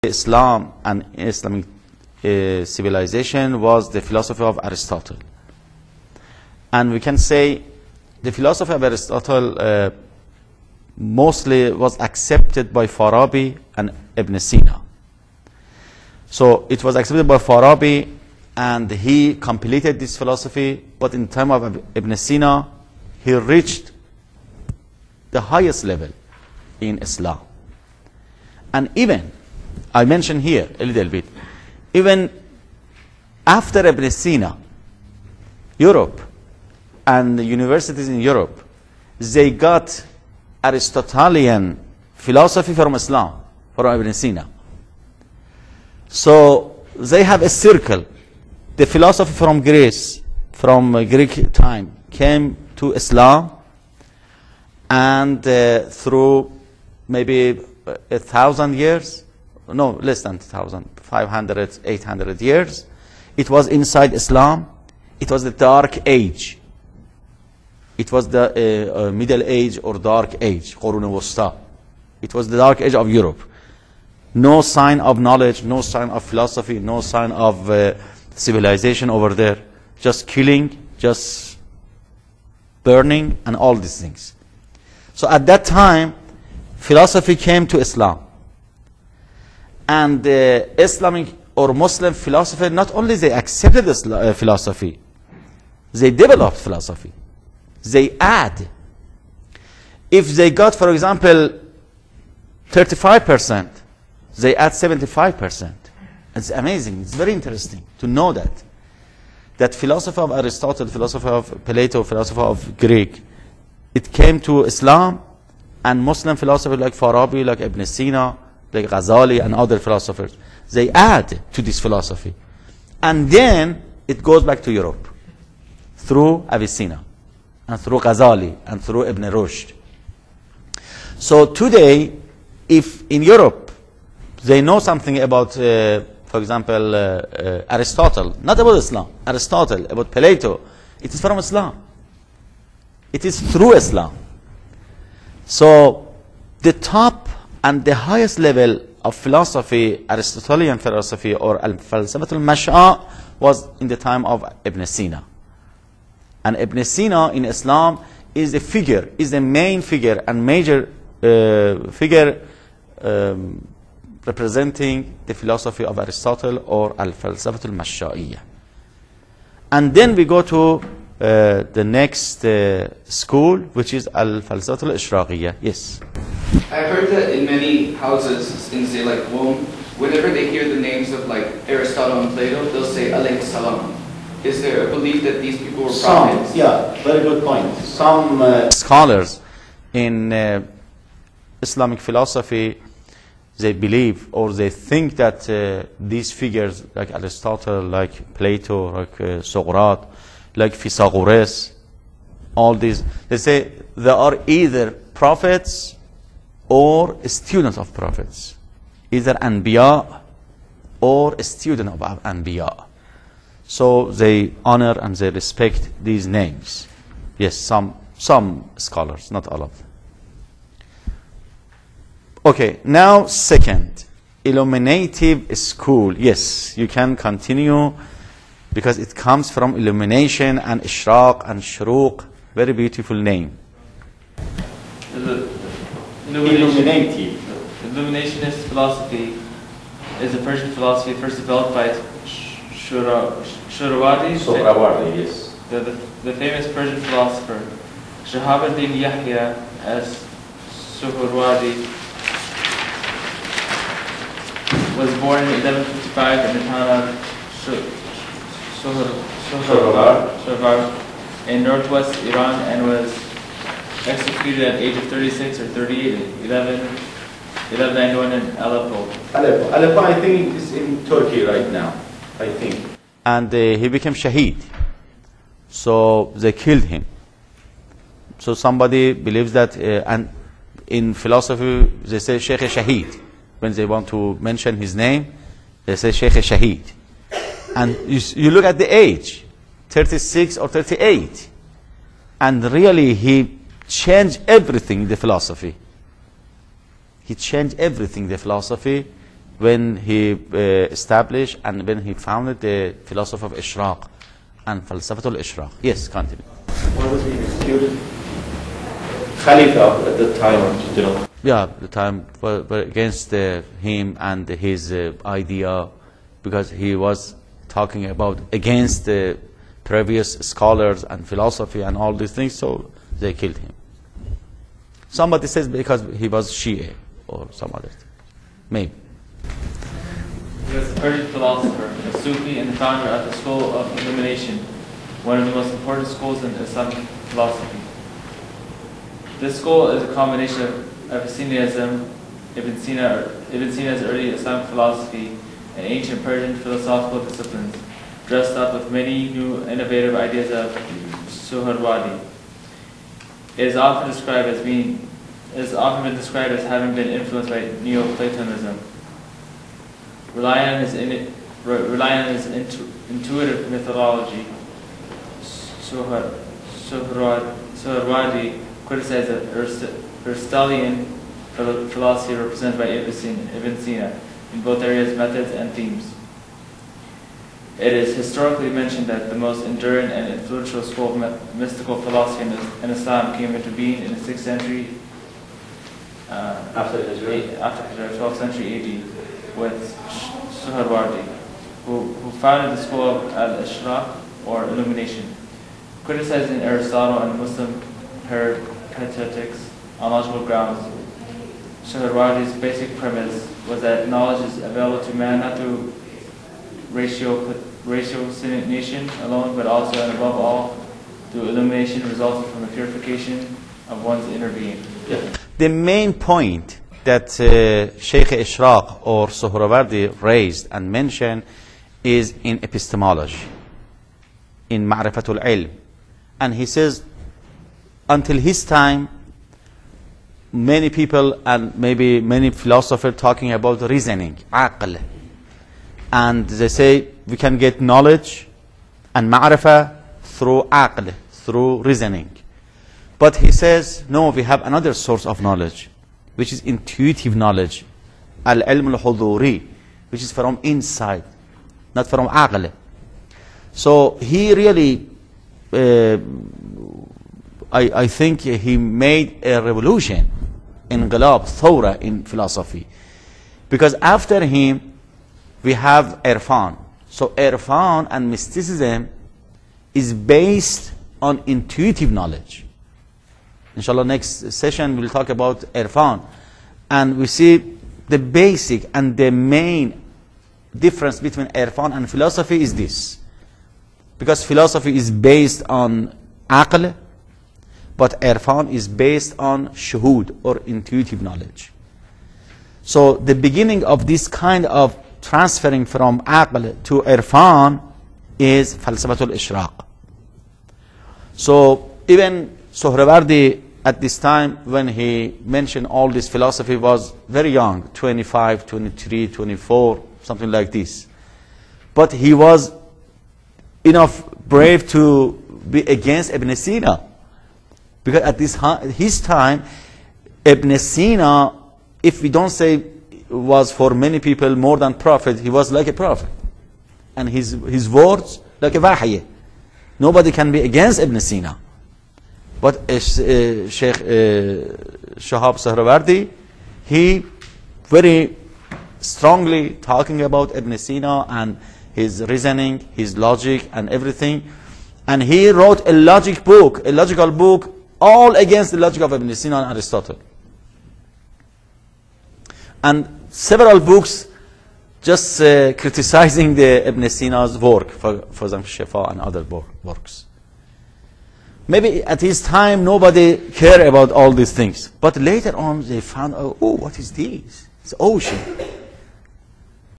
Islam and Islamic civilization was the philosophy of Aristotle. And we can say the philosophy of Aristotle mostly was accepted by Farabi and Ibn Sina. So it was accepted by Farabi and he completed this philosophy, but in the time of Ibn Sina, he reached the highest level in Islam. And even, I mentioned here a little bit, even after Ibn Sina, Europe and the universities in Europe, they got Aristotelian philosophy from Islam, from Ibn Sina. So they have a circle. The philosophy from Greece, from Greek time, came to Islam, and through maybe 1,000 years, no, less than 1,000, 500, 800 years, it was inside Islam. It was the Dark Age. It was the Middle Age or Dark Age, Qurun Wusta. It was the Dark Age of Europe. No sign of knowledge, no sign of philosophy, no sign of civilization over there. Just killing, just burning, and all these things. So at that time, philosophy came to Islam. And Islamic or Muslim philosophy, not only they accepted this philosophy, they developed philosophy. They add. If they got, for example, 35%, they add 75%. It's amazing. It's very interesting to know that. That philosophy of Aristotle, philosophy of Plato, philosophy of Greek, it came to Islam, and Muslim philosophy like Farabi, like Ibn Sina, like Ghazali and other philosophers, they add to this philosophy. And then it goes back to Europe through Avicenna and through Ghazali and through Ibn Rushd. So today, if in Europe they know something about, for example, Aristotle, not about Islam, Aristotle, about Plato, it is from Islam. It is through Islam. So the top and the highest level of philosophy, Aristotelian philosophy or al-falsafat al-mash'a, was in the time of Ibn Sina. And Ibn Sina in Islam is the figure, is the main figure and major figure representing the philosophy of Aristotle or al-falsafat al-mash'a'iyya. And then we go to the next school, which is al-falsafat al-ishraqiyya. Yes. I've heard that in many houses in, say, like Rome, whenever they hear the names of like Aristotle and Plato, they'll say alayhi salam. Is there a belief that these people were prophets? Yeah, very good point. Some scholars in Islamic philosophy, they believe or they think that these figures like Aristotle, like Plato, like Socrates, like Pythagoras, all these, they say they are either prophets or students of prophets, either Anbiya or a student of Anbiya. So they honor and they respect these names. Yes, some scholars, not all of them. Okay, now second, illuminative school. Yes, you can continue because it comes from illumination and ishraq and shuruq. Very beautiful name. Illuminationist philosophy is a Persian philosophy first developed by Suhrawardi, yes. The famous Persian philosopher. Shahabuddin Yahya as Suhrawardi was born in 1155 in the town of Suhrawardi in northwest Iran and was executed at the age of 36 or 38 in 1191 in Aleppo. Aleppo, I think, is in Turkey right now, I think. And he became shaheed. So they killed him. So somebody believes that, and in philosophy, they say Sheikh Shaheed. When they want to mention his name, they say Sheikh Shaheed. And you look at the age, 36 or 38. And really, he changed everything in the philosophy. He changed everything in the philosophy when he established and when he founded the philosophy of Ishraq and فلسفه الإشراق. Yes, continue. Why was he executed? Khalifa at the time, you know. Yeah, the time were against him and his idea, because he was talking about against the previous scholars and philosophy and all these things, so they killed him. Somebody says because he was Shia or some other thing. Maybe. He was a Persian philosopher, a Sufi, and the founder of the School of Illumination, one of the most important schools in Islamic philosophy. This school is a combination of Abyssinianism, Ibn Sina's early Islamic philosophy, and ancient Persian philosophical disciplines, dressed up with many new innovative ideas of Suhrawardi. It is often been described as having been influenced by Neoplatonism. Relying on his intuitive methodology, Suhrawardi criticized the Aristotelian philosophy represented by Ibn Sina in both areas, methods, and themes. It is historically mentioned that the most enduring and influential school of mystical philosophy in Islam came into being in the 6th century, after Hejrat, 12th century AD, with Suhrawardi, who founded the school of Al-Ishraq, or Illumination, criticizing Aristotle and Muslim heretics on logical grounds. Suhrawardi's basic premise was that knowledge is available to man not through ratiocination alone, but also and above all through illumination resulting from the purification of one's inner being. The main point that Sheikh Ishraq or Suhrawardi raised and mentioned is in epistemology, in Ma'rifatul Ilm. And he says, until his time, many people and maybe many philosophers talking about reasoning, aql. And they say we can get knowledge and ma'rifah through aql, through reasoning. But he says, no, we have another source of knowledge, which is intuitive knowledge, al-ilm al-huduri, which is from inside, not from aql. So he really, I think he made a revolution, inqilab, thawra in philosophy. Because after him, we have Irfan. So Irfan and mysticism is based on intuitive knowledge. Inshallah, next session we'll talk about Irfan. And we see the basic and the main difference between Irfan and philosophy is this. Because philosophy is based on aql, but Irfan is based on shuhud or intuitive knowledge. So the beginning of this kind of transferring from aql to Irfan is falsafatul Ishraq. So even Suhrawardi at this time when he mentioned all this philosophy was very young, 25, 23, 24, something like this. But he was enough brave to be against Ibn Sina. Because at his time, Ibn Sina, if we don't say was for many people more than prophet, he was like a prophet. And his words like a wahy. Nobody can be against Ibn Sina. But Sheikh Shahab Suhrawardi, he very strongly talking about Ibn Sina and his reasoning, his logic and everything. And he wrote a logical book, all against the logic of Ibn Sina and Aristotle. And several books just criticizing the Ibn Sina's work, for example, Shifa and other works. Maybe at his time nobody cared about all these things. But later on they found out, oh, what is this? It's ocean.